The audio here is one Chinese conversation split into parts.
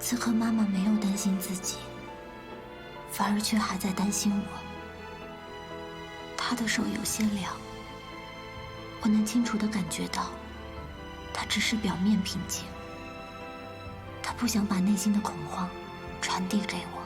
此刻妈妈没有担心自己，反而却还在担心我。她的手有些凉，我能清楚地感觉到，她只是表面平静，她不想把内心的恐慌传递给我。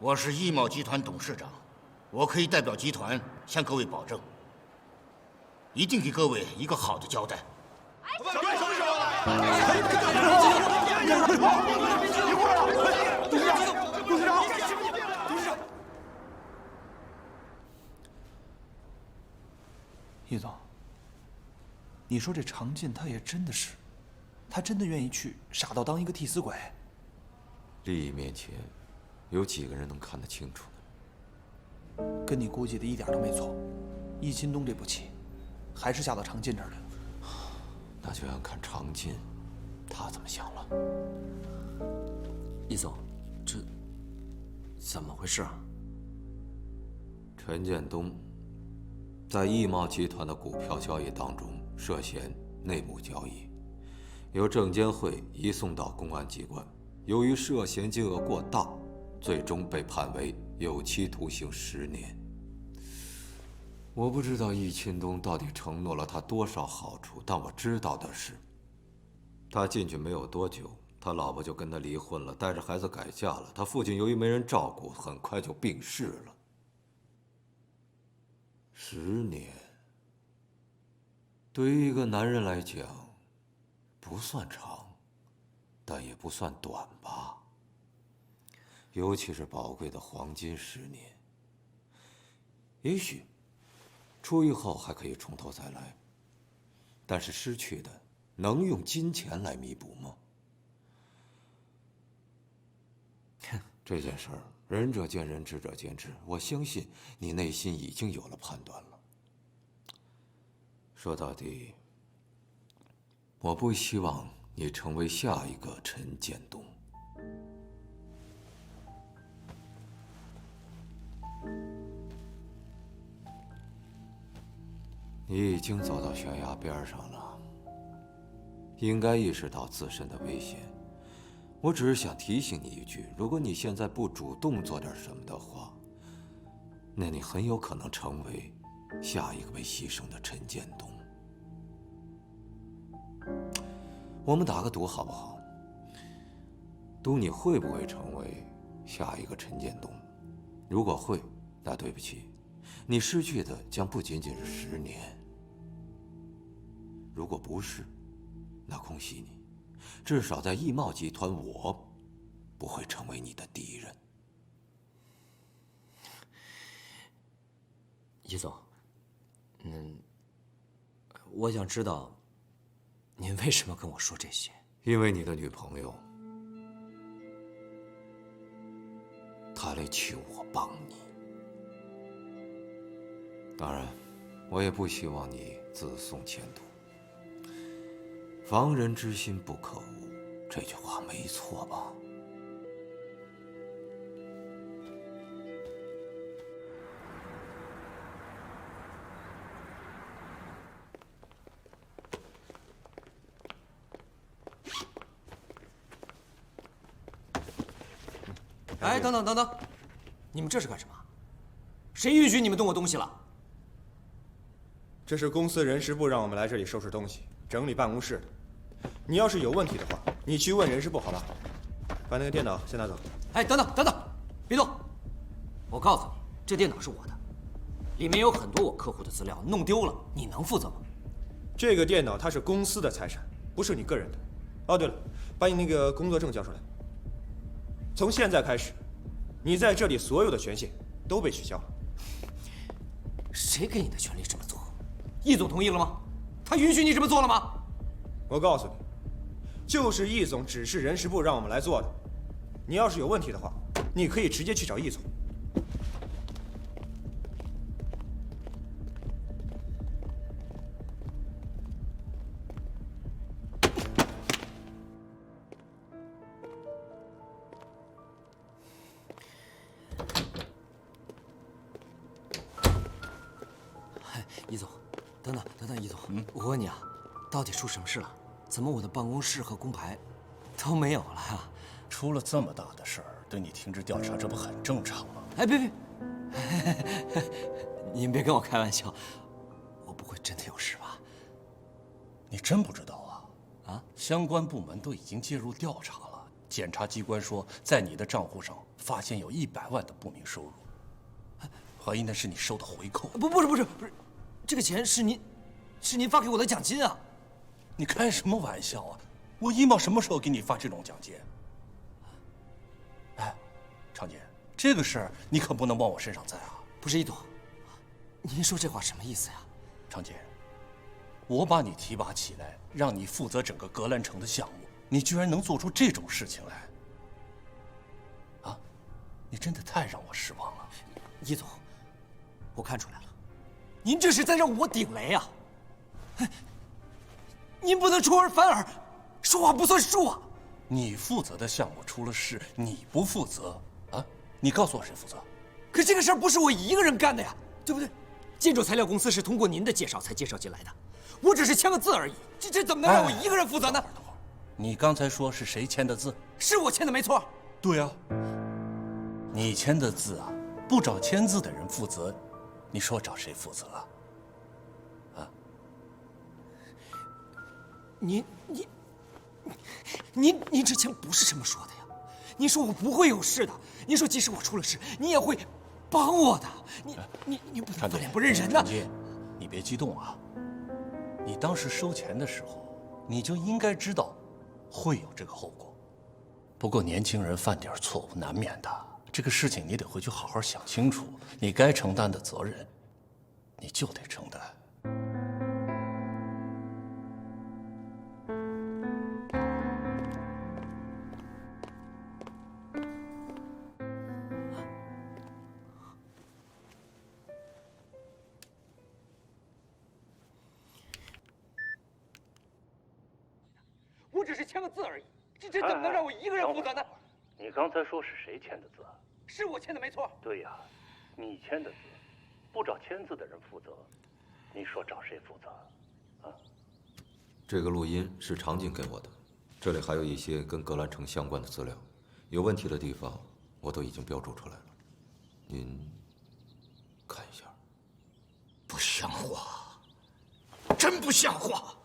我是易茂集团董事长，我可以代表集团向各位保证，一定给各位一个好的交代。什么时候来？董事长，易总，你说这常进他也真的是，他真的愿意去傻到当一个替死鬼？利益面前，有几个人能看得清楚呢？跟你估计的一点都没错，易钦东这步棋，还是下到常进这儿来了。那就要看常进，他怎么想了。易总，这怎么回事啊？陈建东在易茂集团的股票交易当中涉嫌内幕交易，由证监会移送到公安机关，由于涉嫌金额过大，最终被判为有期徒刑10年。我不知道易钦东到底承诺了他多少好处，但我知道的是，他进去没有多久，他老婆就跟他离婚了，带着孩子改嫁了。他父亲由于没人照顾，很快就病逝了。10年，对于一个男人来讲，不算长，但也不算短吧。尤其是宝贵的黄金10年。也许出狱后还可以从头再来，但是失去的能用金钱来弥补吗？这件事儿，仁者见仁，智者见智。我相信你内心已经有了判断了。说到底，我不希望你成为下一个陈建东。你已经走到悬崖边上了，应该意识到自身的危险。我只是想提醒你一句，如果你现在不主动做点什么的话，那你很有可能成为下一个被牺牲的陈建东。我们打个赌好不好？赌你会不会成为下一个陈建东？如果会，那对不起，你失去的将不仅仅是10年。如果不是，那恭喜你，至少在易茂集团，我不会成为你的敌人。易总，我想知道，您为什么跟我说这些？因为你的女朋友，她来求我帮你。当然，我也不希望你自送前途。防人之心不可无，这句话没错吧？哎，等等等等，你们这是干什么？谁允许你们动我东西了？这是公司人事部让我们来这里收拾东西、整理办公室的。你要是有问题的话，你去问人事部好吧？把那个电脑先拿走。哎，等等等等，别动！我告诉你，这电脑是我的，里面有很多我客户的资料，弄丢了你能负责吗？这个电脑它是公司的财产，不是你个人的。哦，对了，把你那个工作证交出来。从现在开始，你在这里所有的权限都被取消了。谁给你的权利这么做？易总同意了吗？他允许你这么做了吗？我告诉你，就是易总指示人事部让我们来做的。你要是有问题的话，你可以直接去找易总。易总，等等，易总，我问你啊，到底出什么事了？怎么我的办公室和工牌都没有了呀？出了这么大的事儿，对你停止调查，这不很正常吗？哎，别，您别跟我开玩笑，我不会真的有事吧？你真不知道啊？啊，相关部门都已经介入调查了。检察机关说，在你的账户上发现有100万的不明收入，怀疑那是你收的回扣。不是，这个钱是您发给我的奖金啊！你开什么玩笑啊？我易茂什么时候给你发这种奖金？哎，常姐，这个事儿你可不能往我身上栽啊！不是易总，您说这话什么意思呀？常姐，我把你提拔起来，让你负责整个格兰城的项目，你居然能做出这种事情来？啊，你真的太让我失望了。易总，我看出来了，您这是在让我顶雷啊！您不能出尔反尔，说话不算数啊！你负责的项目出了事，你不负责啊？你告诉我谁负责？可这个事儿不是我一个人干的呀，对不对？建筑材料公司是通过您的介绍才介绍进来的，我只是签个字而已，这怎么能让我一个人负责呢？等会儿，你刚才说是谁签的字？是我签的没错。对啊，你签的字啊，不找签字的人负责，你说找谁负责啊？您之前不是这么说的呀？您说我不会有事的，您说即使我出了事，你也会帮我的。你不能翻脸不认人呐！你别激动啊。你当时收钱的时候，你就应该知道会有这个后果。不过年轻人犯点错误难免的，这个事情你得回去好好想清楚，你该承担的责任，你就得承担。我只是签个字而已，这怎么能让我一个人负责呢？你刚才说是谁签的字？是我签的没错。对呀，你签的字，不找签字的人负责，你说找谁负责？啊？这个录音是常静给我的，这里还有一些跟格兰城相关的资料，有问题的地方我都已经标注出来了，您看一下。不像话，真不像话！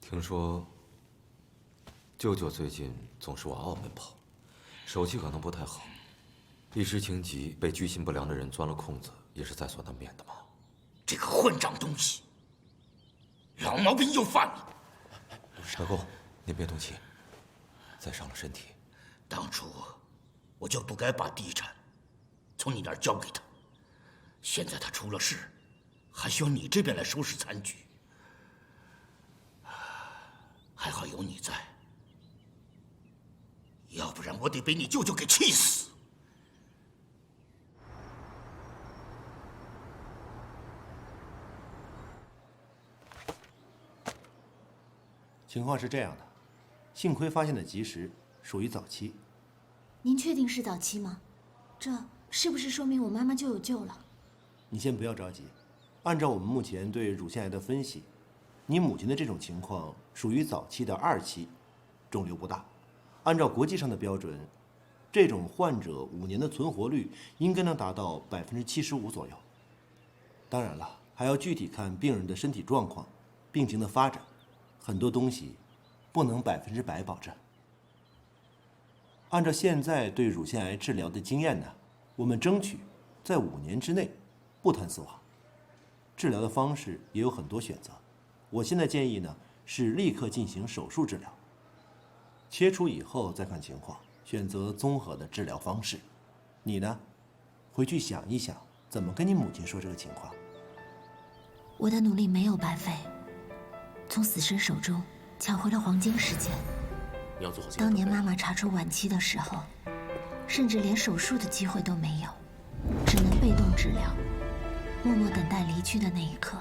听说舅舅最近总是往澳门跑，手气可能不太好，一时情急被居心不良的人钻了空子，也是在所难免的嘛。这个混账东西，老毛病又犯了。大公，您别动气，再伤了身体。当初我就不该把地产从你那儿交给他，现在他出了事，还需要你这边来收拾残局。还好有你在，要不然我得被你舅舅给气死。情况是这样的，幸亏发现的及时，属于早期。您确定是早期吗？这是不是说明我妈妈就有救了？你先不要着急，按照我们目前对乳腺癌的分析，你母亲的这种情况属于早期的2期，肿瘤不大。按照国际上的标准，这种患者5年的存活率应该能达到75%左右。当然了，还要具体看病人的身体状况、病情的发展，很多东西不能100%保证。按照现在对乳腺癌治疗的经验呢，我们争取在5年之内不谈死亡。治疗的方式也有很多选择。我现在建议呢是立刻进行手术治疗，切除以后再看情况，选择综合的治疗方式。你呢，回去想一想怎么跟你母亲说这个情况。我的努力没有白费，从死神手中抢回了黄金时间。你要做好。当年妈妈查出晚期的时候，甚至连手术的机会都没有，只能被动治疗，默默等待离去的那一刻。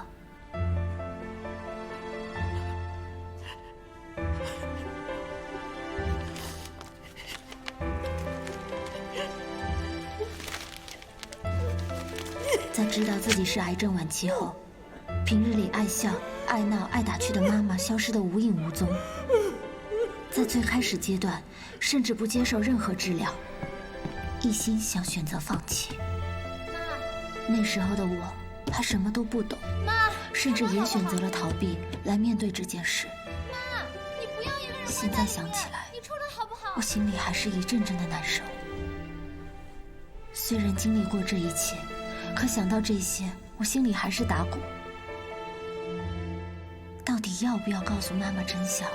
在知道自己是癌症晚期后，平日里爱笑、爱闹、爱打趣的妈妈消失得无影无踪。在最开始阶段，甚至不接受任何治疗，一心想选择放弃。那时候的我还什么都不懂，甚至也选择了逃避来面对这件事。妈，你不要一个人。现在想起来，你出来好不好？我心里还是一阵阵的难受。虽然经历过这一切，可想到这些，我心里还是打鼓。到底要不要告诉妈妈真相？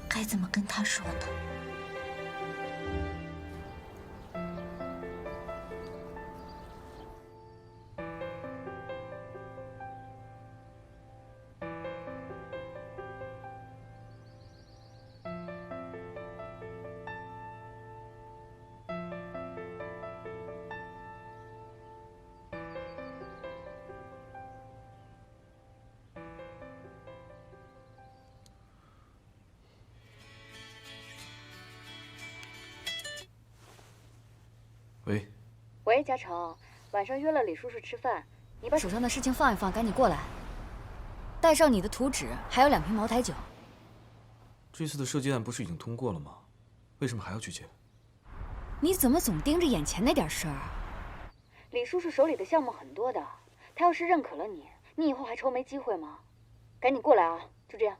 该怎么跟她说呢？喂，喂，嘉诚，晚上约了李叔叔吃饭，你把手上的事情放一放，赶紧过来。带上你的图纸，还有2瓶茅台酒。这次的射击案不是已经通过了吗？为什么还要去接？你怎么总盯着眼前那点事儿啊？李叔叔手里的项目很多的，他要是认可了你，你以后还愁没机会吗？赶紧过来啊！就这样。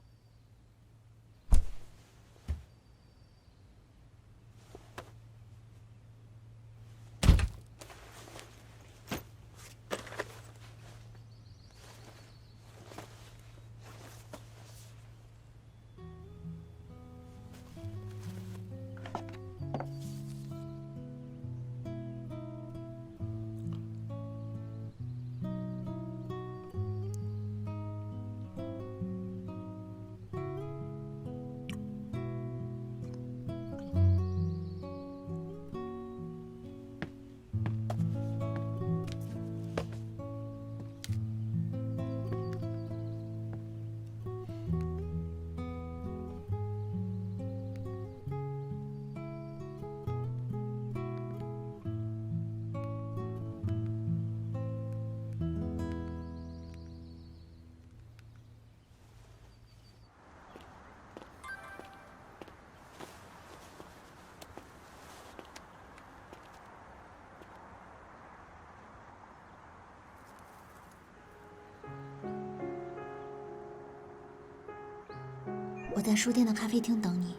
我在书店的咖啡厅等你。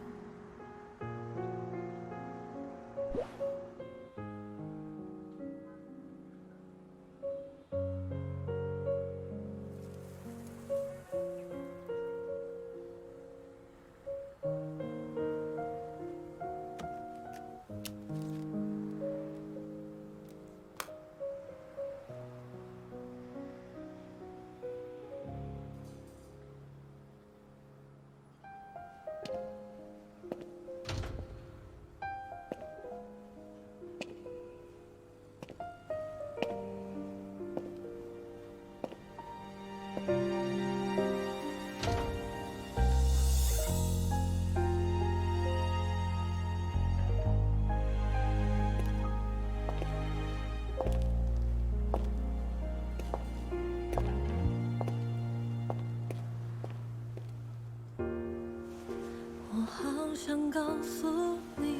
想告诉你，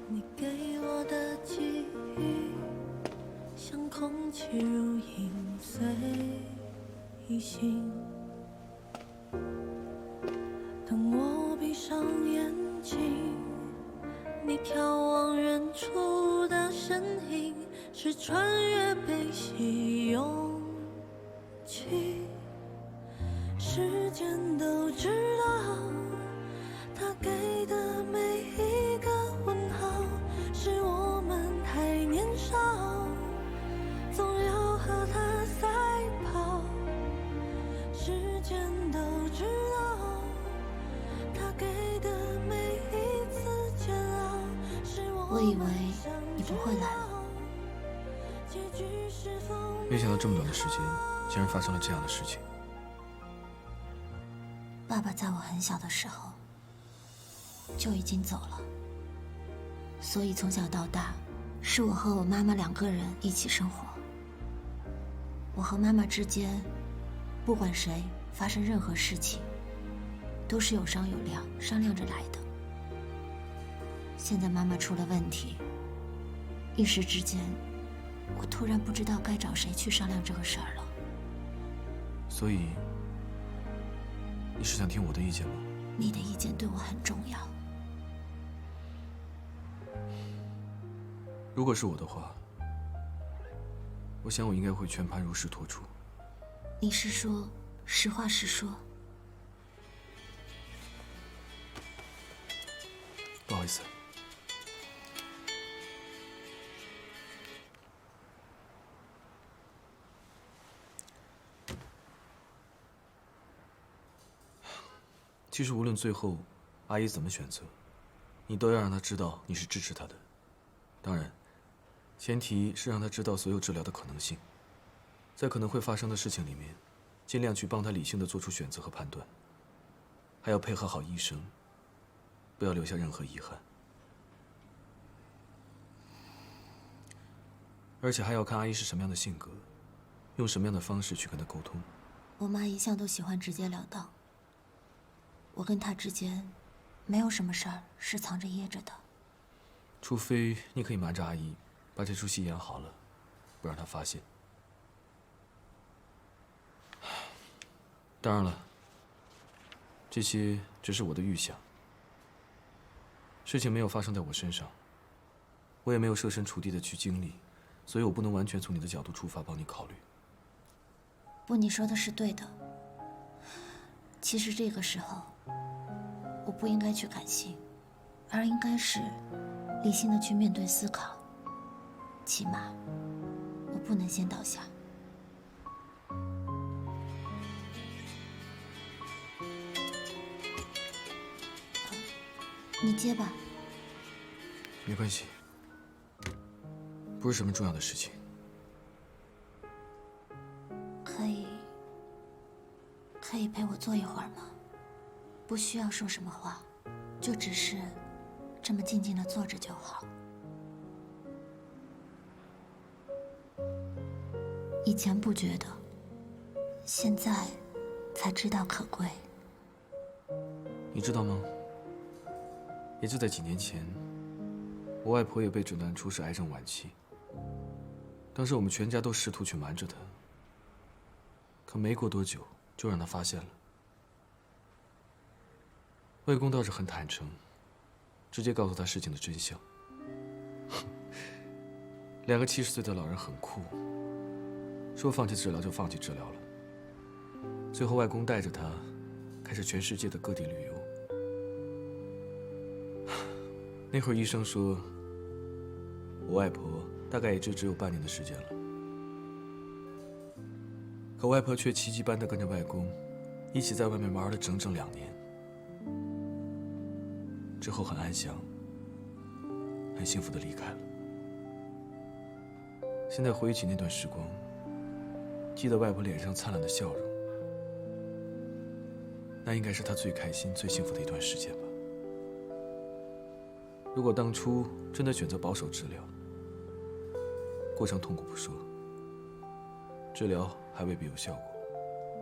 你给我的记忆，像空气如影随形。等我闭上眼睛，你眺望远处的身影，是穿越悲喜勇气。时间都知道。他给的每一个问号，是我们太年少，总要和他赛跑。时间都知道，他给的每一次煎熬，是我以为你不会来了，没想到这么短的时间，竟然发生了这样的事情。爸爸在我很小的时候就已经走了，所以从小到大，是我和我妈妈2个人一起生活。我和妈妈之间，不管谁发生任何事情，都是有商有量，商量着来的。现在妈妈出了问题，一时之间，我突然不知道该找谁去商量这个事儿了。所以，你是想听我的意见吗？你的意见对我很重要。如果是我的话，我想我应该会全盘如实托出。你是说实话实说？不好意思。其实无论最后阿姨怎么选择，你都要让她知道你是支持她的。当然，前提是让她知道所有治疗的可能性，在可能会发生的事情里面，尽量去帮她理性的做出选择和判断。还要配合好医生，不要留下任何遗憾。而且还要看阿姨是什么样的性格，用什么样的方式去跟她沟通。我妈一向都喜欢直截了当。我跟她之间，没有什么事儿是藏着掖着的。除非你可以瞒着阿姨，把这出戏演好了，不让她发现。当然了，这些只是我的预想。事情没有发生在我身上，我也没有设身处地的去经历，所以我不能完全从你的角度出发帮你考虑。不，你说的是对的。其实这个时候，我不应该去感性，而应该是理性的去面对思考。起码，我不能先倒下。你接吧。没关系，不是什么重要的事情。可以陪我坐一会儿吗？不需要说什么话，就只是这么静静的坐着就好。以前不觉得，现在才知道可贵。你知道吗？也就在几年前，我外婆也被诊断出是癌症晚期。当时我们全家都试图去瞒着她，可没过多久就让她发现了。外公倒是很坦诚，直接告诉她事情的真相。两个70岁的老人很酷，说放弃治疗就放弃治疗了。最后外公带着她开始全世界的各地旅游。那会儿医生说，我外婆大概也就只有半年的时间了。可外婆却奇迹般的跟着外公，一起在外面玩了整整2年。之后很安详，很幸福的离开了。现在回忆起那段时光，记得外婆脸上灿烂的笑容，那应该是她最开心、最幸福的一段时间吧。如果当初真的选择保守治疗，过程痛苦不说，治疗还未必有效果，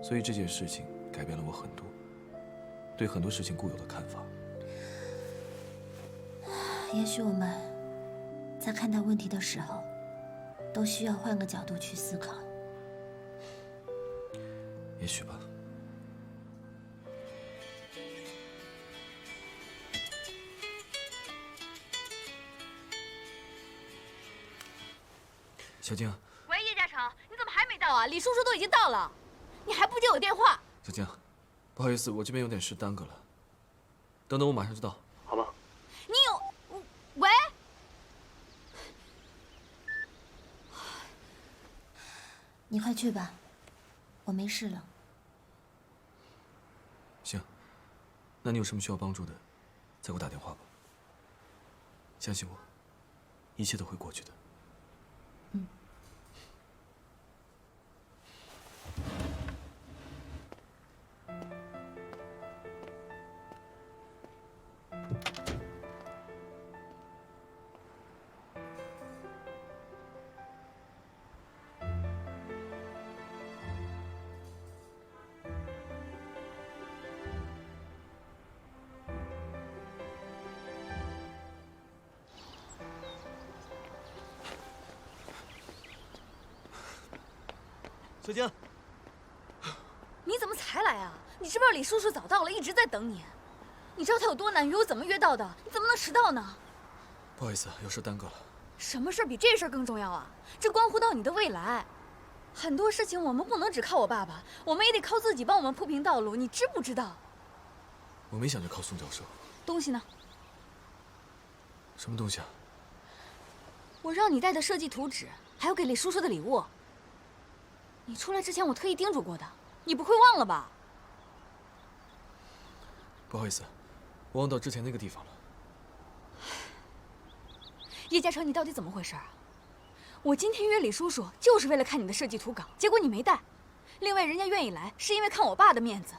所以这件事情改变了我很多，对很多事情固有的看法。也许我们在看待问题的时候，都需要换个角度去思考。也许吧。小静。喂，叶嘉诚，你怎么还没到啊？李叔叔都已经到了，你还不接我电话？小静，不好意思，我这边有点事耽搁了。等等，我马上就到，好吗？你有……喂？你快去吧，我没事了。行，那你有什么需要帮助的，再给我打电话吧。相信我，一切都会过去的。小江，你怎么才来啊？你知不知道李叔叔早到了，一直在等你？你知道他有多难约，我怎么约到的？你怎么能迟到呢？不好意思，有事耽搁了。什么事比这事更重要啊？这关乎到你的未来。很多事情我们不能只靠我爸爸，我们也得靠自己帮我们铺平道路，你知不知道？我没想着靠宋教授。东西呢？什么东西啊？我让你带的设计图纸，还有给李叔叔的礼物。你出来之前我特意叮嘱过的，你不会忘了吧？不好意思，我忘到之前那个地方了。叶嘉诚，你到底怎么回事啊？我今天约李叔叔就是为了看你的设计图稿，结果你没带。另外，人家愿意来是因为看我爸的面子，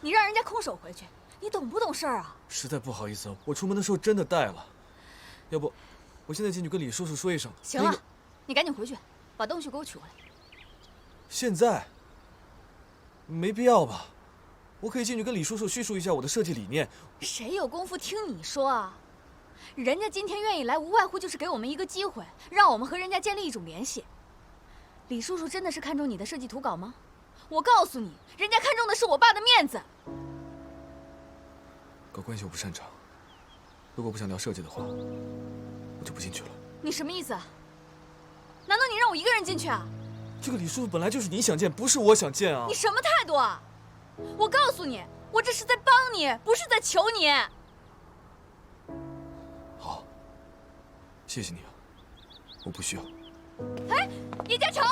你让人家空手回去，你懂不懂事儿啊？实在不好意思，我出门的时候真的带了。要不，我现在进去跟李叔叔说一声。行了，你赶紧回去，把东西给我取回来。现在？没必要吧？我可以进去跟李叔叔叙述一下我的设计理念。谁有功夫听你说啊？人家今天愿意来，无外乎就是给我们一个机会，让我们和人家建立一种联系。李叔叔真的是看中你的设计图稿吗？我告诉你，人家看中的是我爸的面子。搞关系我不擅长，如果不想聊设计的话，我就不进去了。你什么意思啊？难道你让我一个人进去啊？这个李叔叔本来就是你想见，不是我想见啊！你什么态度啊？我告诉你，我这是在帮你，不是在求你。好，谢谢你啊，我不需要。哎，叶嘉诚！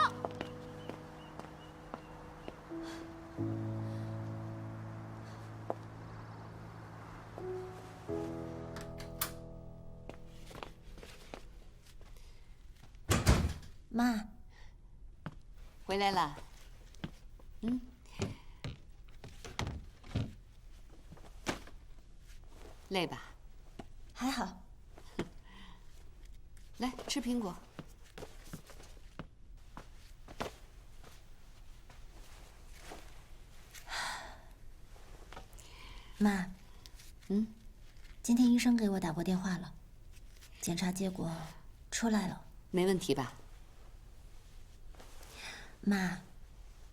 妈，回来了。累吧？还好。来吃苹果。妈，今天医生给我打过电话了，检查结果出来了。没问题吧？妈，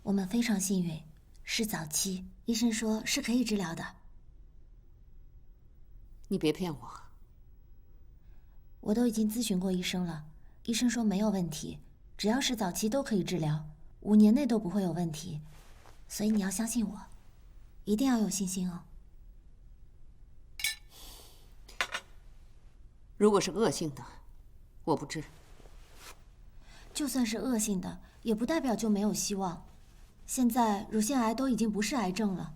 我们非常幸运，是早期，医生说是可以治疗的。你别骗我。我都已经咨询过医生了，医生说没有问题，只要是早期都可以治疗，5年内都不会有问题，所以你要相信我，一定要有信心哦。如果是恶性的，我不治。就算是恶性的，也不代表就没有希望。现在乳腺癌都已经不是癌症了，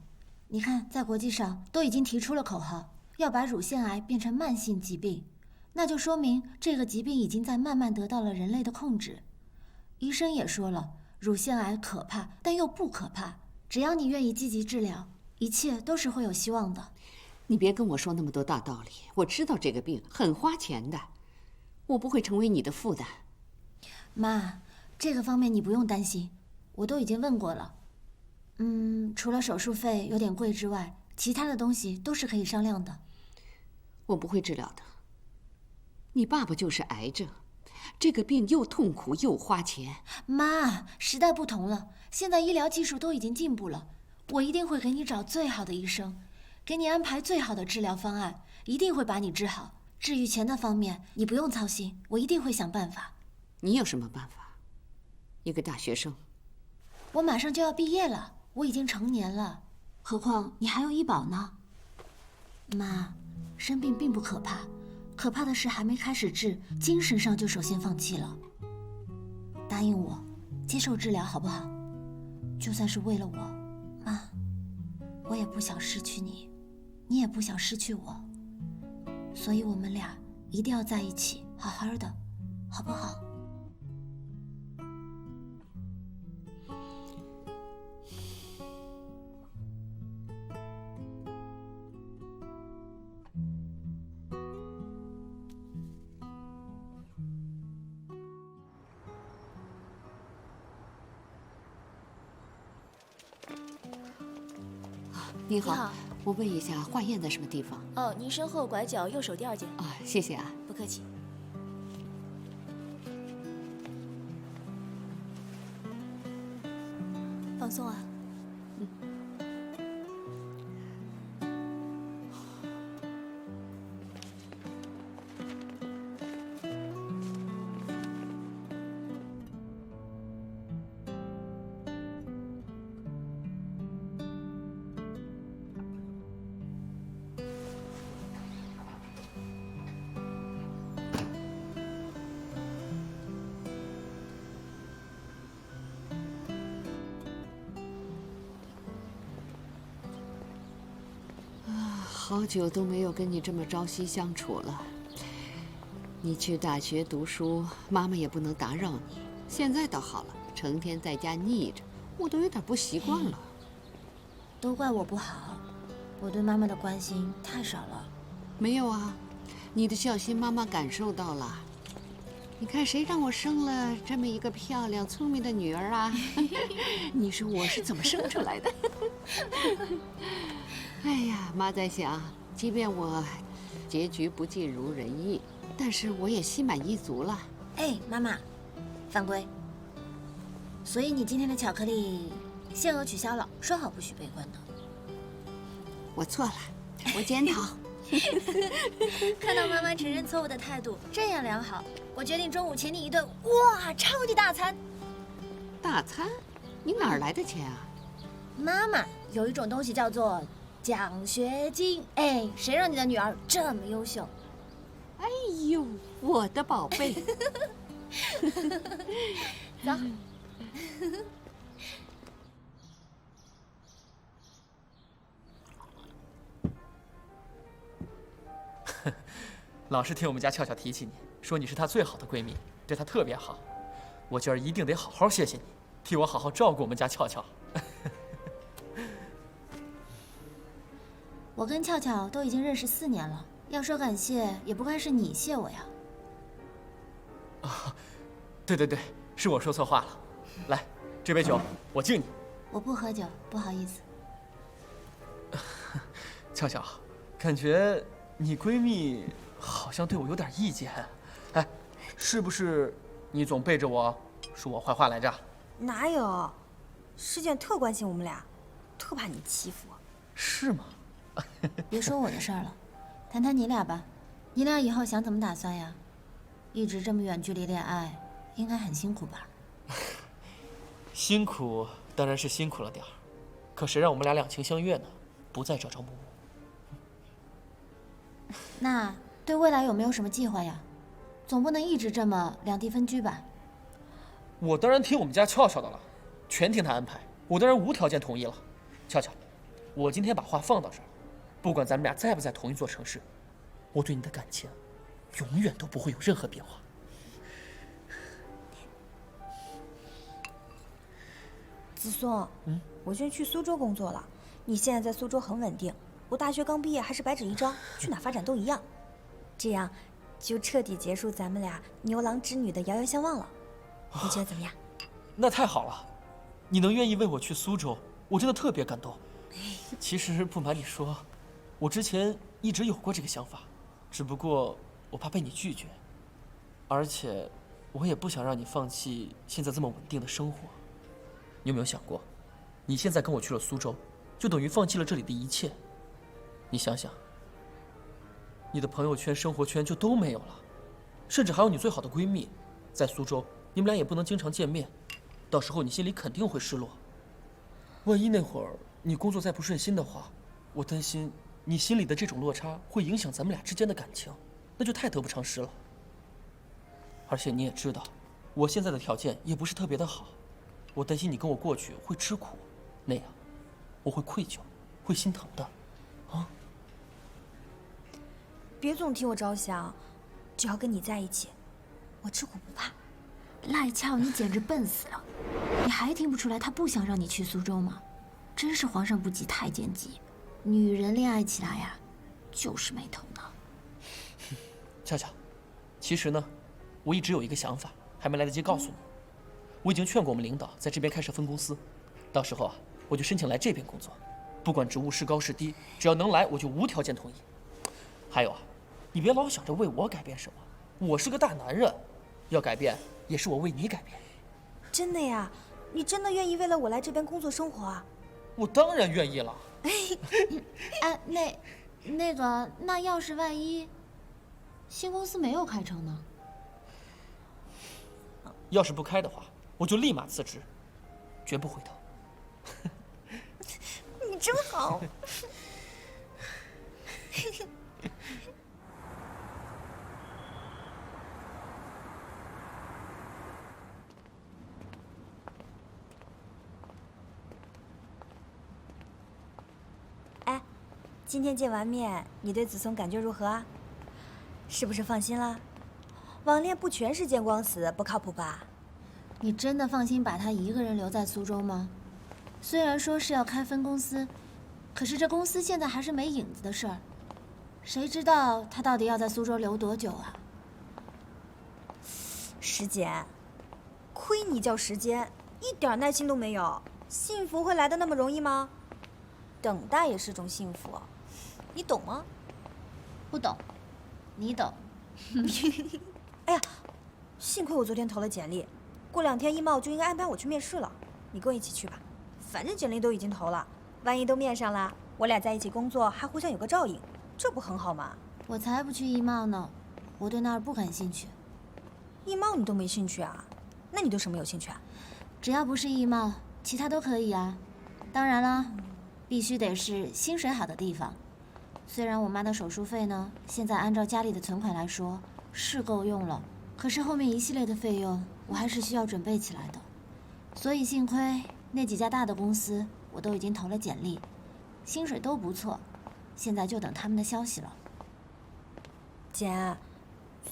你看，在国际上都已经提出了口号，要把乳腺癌变成慢性疾病，那就说明这个疾病已经在慢慢得到了人类的控制。医生也说了，乳腺癌可怕，但又不可怕，只要你愿意积极治疗，一切都是会有希望的。你别跟我说那么多大道理，我知道这个病很花钱的，我不会成为你的负担。妈，这个方面你不用担心，我都已经问过了。除了手术费有点贵之外，其他的东西都是可以商量的。我不会治疗的。你爸爸就是癌症，这个病又痛苦又花钱。妈，时代不同了，现在医疗技术都已经进步了，我一定会给你找最好的医生，给你安排最好的治疗方案，一定会把你治好。至于钱的方面，你不用操心，我一定会想办法。你有什么办法？一个大学生，我马上就要毕业了，我已经成年了，何况你还有医保呢。妈，生病并不可怕，可怕的是还没开始治，精神上就首先放弃了。答应我，接受治疗好不好？就算是为了我，妈，我也不想失去你，你也不想失去我，所以我们俩一定要在一起，好好的，好不好？你好，你好，我问一下，化验在什么地方？哦，您身后拐角右手第2间。啊，谢谢啊。不客气。放松啊。好久都没有跟你这么朝夕相处了。你去大学读书，妈妈也不能打扰你。现在倒好了，成天在家腻着，我都有点不习惯了。都怪我不好，我对妈妈的关心太少了。没有啊，你的孝心妈妈感受到了。你看谁让我生了这么一个漂亮聪明的女儿啊？你说我是怎么生出来的？哎呀，妈在想，即便我结局不尽如人意，但是我也心满意足了。哎，妈妈，犯规。所以你今天的巧克力限额取消了，说好不许悲观的。我错了，我检讨。看到妈妈承认错误的态度，这样良好，我决定中午请你一顿哇超级大餐。大餐？你哪儿来的钱啊？妈妈，有一种东西叫做奖学金。哎，谁让你的女儿这么优秀？哎呦，我的宝贝。走。老是听我们家俏俏提起你，说你是她最好的闺蜜，对她特别好。我今儿一定得好好谢谢你，替我好好照顾我们家俏俏。我跟俏俏都已经认识4年了，要说感谢，也不该是你谢我呀。啊，对对对，是我说错话了。来，这杯酒我敬你。我不喝酒，不好意思。俏俏，感觉你闺蜜好像对我有点意见。哎，是不是你总背着我说我坏话来着？哪有？师卷特关心我们俩，特怕你欺负我。是吗？别说我的事儿了，谈谈你俩吧。你俩以后想怎么打算呀？一直这么远距离恋爱，应该很辛苦吧？辛苦当然是辛苦了点儿，可谁让我们俩两情相悦呢？不再朝朝暮暮。那对未来有没有什么计划呀？总不能一直这么两地分居吧？我当然听我们家俏俏的了，全听她安排，我当然无条件同意了。俏俏，我今天把话放到这儿，不管咱们俩在不在同一座城市，我对你的感情永远都不会有任何变化。子松，我现在去苏州工作了。你现在在苏州很稳定，我大学刚毕业还是白纸一张，去哪发展都一样。这样就彻底结束咱们俩牛郎织女的遥遥相望了。你觉得怎么样？那太好了，你能愿意为我去苏州，我真的特别感动。其实不瞒你说，我之前一直有过这个想法，只不过我怕被你拒绝，而且我也不想让你放弃现在这么稳定的生活。你有没有想过，你现在跟我去了苏州，就等于放弃了这里的一切。你想想，你的朋友圈、生活圈就都没有了，甚至还有你最好的闺蜜，在苏州你们俩也不能经常见面，到时候你心里肯定会失落。万一那会儿你工作再不顺心的话，我担心你心里的这种落差会影响咱们俩之间的感情，那就太得不偿失了。而且你也知道，我现在的条件也不是特别的好，我担心你跟我过去会吃苦，那样我会愧疚，会心疼的。啊！别总替我着想，只要跟你在一起，我吃苦不怕。赖俏，你简直笨死了！你还听不出来他不想让你去苏州吗？真是皇上不急太监急，女人恋爱起来呀，就是没头脑。俏俏，其实呢，我一直有一个想法，还没来得及告诉你。我已经劝过我们领导在这边开设分公司，到时候啊，我就申请来这边工作，不管职务是高是低，只要能来，我就无条件同意。还有啊，你别老想着为我改变什么，我是个大男人，要改变也是我为你改变。真的呀？你真的愿意为了我来这边工作生活啊？我当然愿意了。哎，那要是万一新公司没有开成呢？要是不开的话，我就立马辞职，绝不回头。你真好。哎，今天见完面，你对子松感觉如何啊？是不是放心了？网恋不全是见光死，不靠谱吧？你真的放心把他一个人留在苏州吗？虽然说是要开分公司，可是这公司现在还是没影子的事儿，谁知道他到底要在苏州留多久啊？师姐，亏你叫时间，一点耐心都没有。幸福会来的那么容易吗？等待也是种幸福，你懂吗？不懂，你懂。哎呀，幸亏我昨天投了简历，过2天易贸就应该安排我去面试了。你跟我一起去吧，反正简历都已经投了，万一都面上了，我俩在一起工作还互相有个照应，这不很好吗？我才不去易贸呢，我对那儿不感兴趣。易贸你都没兴趣啊？那你对什么有兴趣啊？只要不是易贸，其他都可以啊。当然了，必须得是薪水好的地方。虽然我妈的手术费呢，现在按照家里的存款来说是够用了，可是后面一系列的费用我还是需要准备起来的。所以幸亏那几家大的公司我都已经投了简历，薪水都不错，现在就等他们的消息了。姐，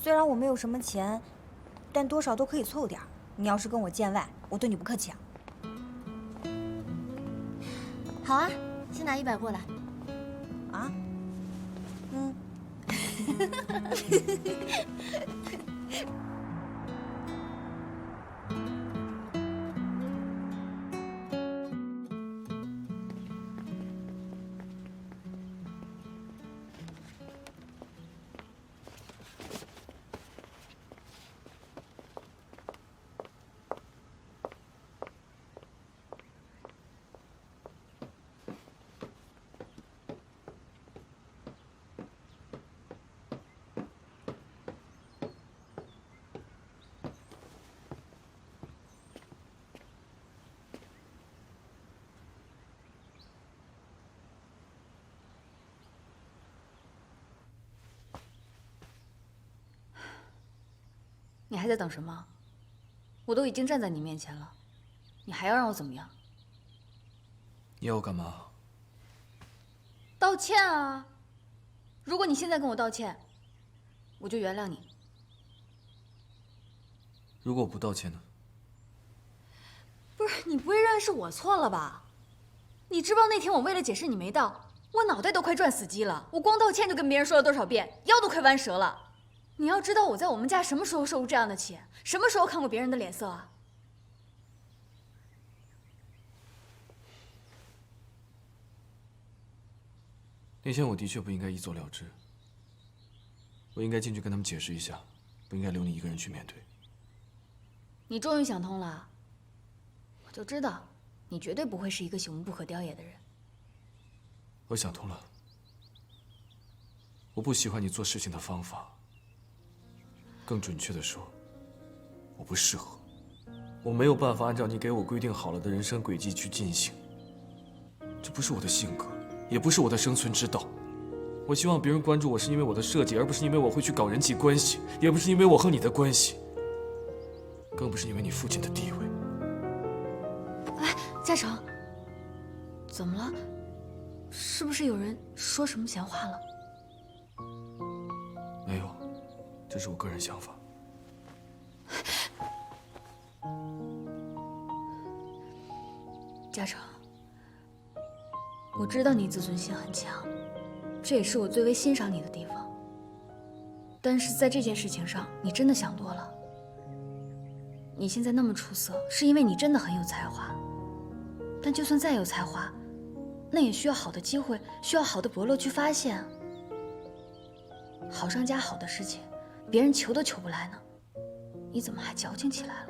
虽然我没有什么钱，但多少都可以凑点儿。你要是跟我见外，我对你不客气啊。好啊，先拿100过来。啊？嗯。你还在等什么？我都已经站在你面前了，你还要让我怎么样？你要我干嘛？道歉啊！如果你现在跟我道歉，我就原谅你。如果我不道歉呢？不是，你不会认为是我错了吧？你知不知道那天我为了解释你没到，我脑袋都快转死机了。我光道歉就跟别人说了多少遍，腰都快弯折了。你要知道我在我们家什么时候受过这样的气，什么时候看过别人的脸色啊？那天我的确不应该一走了之，我应该进去跟他们解释一下，不应该留你一个人去面对。你终于想通了，我就知道你绝对不会是一个朽木不可雕也的人。我想通了，我不喜欢你做事情的方法。更准确的说，我不适合，我没有办法按照你给我规定好了的人生轨迹去进行。这不是我的性格，也不是我的生存之道。我希望别人关注我是因为我的设计，而不是因为我会去搞人际关系，也不是因为我和你的关系，更不是因为你父亲的地位。哎，嘉诚，怎么了？是不是有人说什么闲话了？没有。这是我个人想法。嘉诚，我知道你自尊心很强，这也是我最为欣赏你的地方。但是在这件事情上，你真的想多了。你现在那么出色，是因为你真的很有才华。但就算再有才华，那也需要好的机会，需要好的伯乐去发现。好上加好的事情，别人求都求不来呢，你怎么还矫情起来了？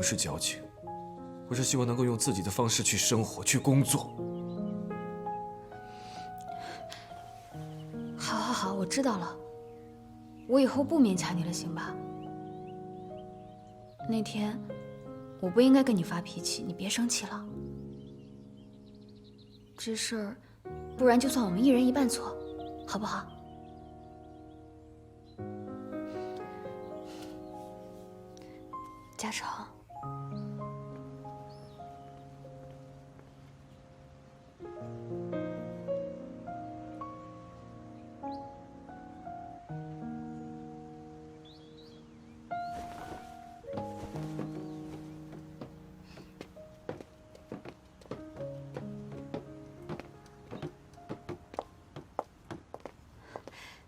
不是矫情，我是希望能够用自己的方式去生活、去工作。好，我知道了。我以后不勉强你了，行吧？那天我不应该跟你发脾气，你别生气了。这事儿，不然就算我们一人一半错，好不好？嘉诚，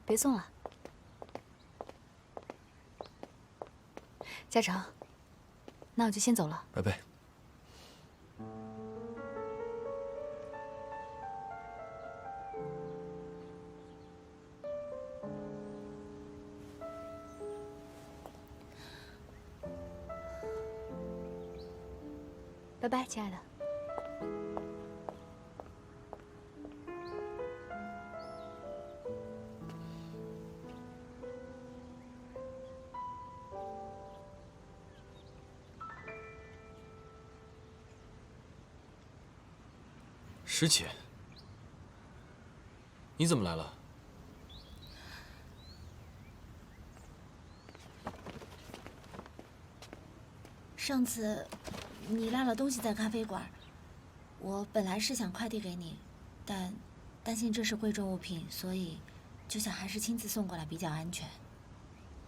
别送了，嘉诚，那我就先走了。拜拜。拜拜，亲爱的。师姐，你怎么来了？上次你落了东西在咖啡馆，我本来是想快递给你，但担心这是贵重物品，所以就想还是亲自送过来比较安全。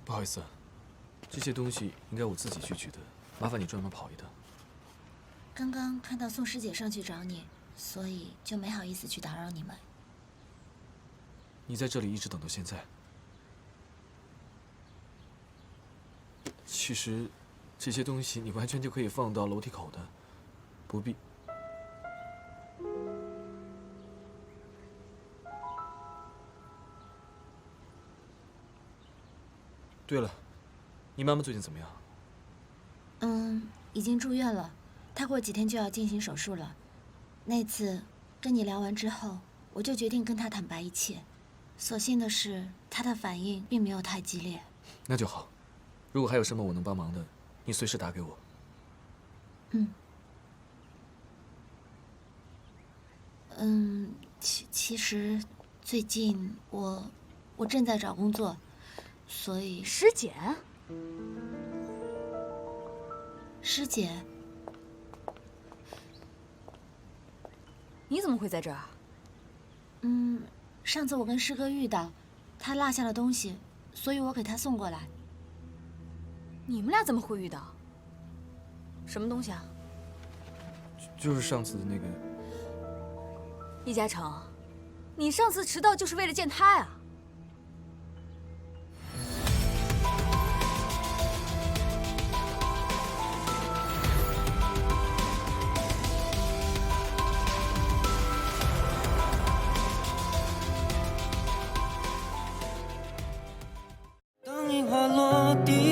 不好意思，这些东西应该我自己去取的，麻烦你专门跑一趟。刚刚看到宋师姐上去找你，所以就没好意思去打扰你们。你在这里一直等到现在。其实，这些东西你完全就可以放到楼梯口的，不必。对了，你妈妈最近怎么样？已经住院了，她过几天就要进行手术了。那次跟你聊完之后，我就决定跟她坦白一切。所幸的是，她的反应并没有太激烈。那就好。如果还有什么我能帮忙的，你随时打给我。其实最近我正在找工作，所以师姐，你怎么会在这儿？上次我跟师哥遇到，他落下了东西，所以我给他送过来。你们俩怎么会遇到？什么东西啊？就是上次的那个。易嘉诚，你上次迟到就是为了见他呀？当樱花落地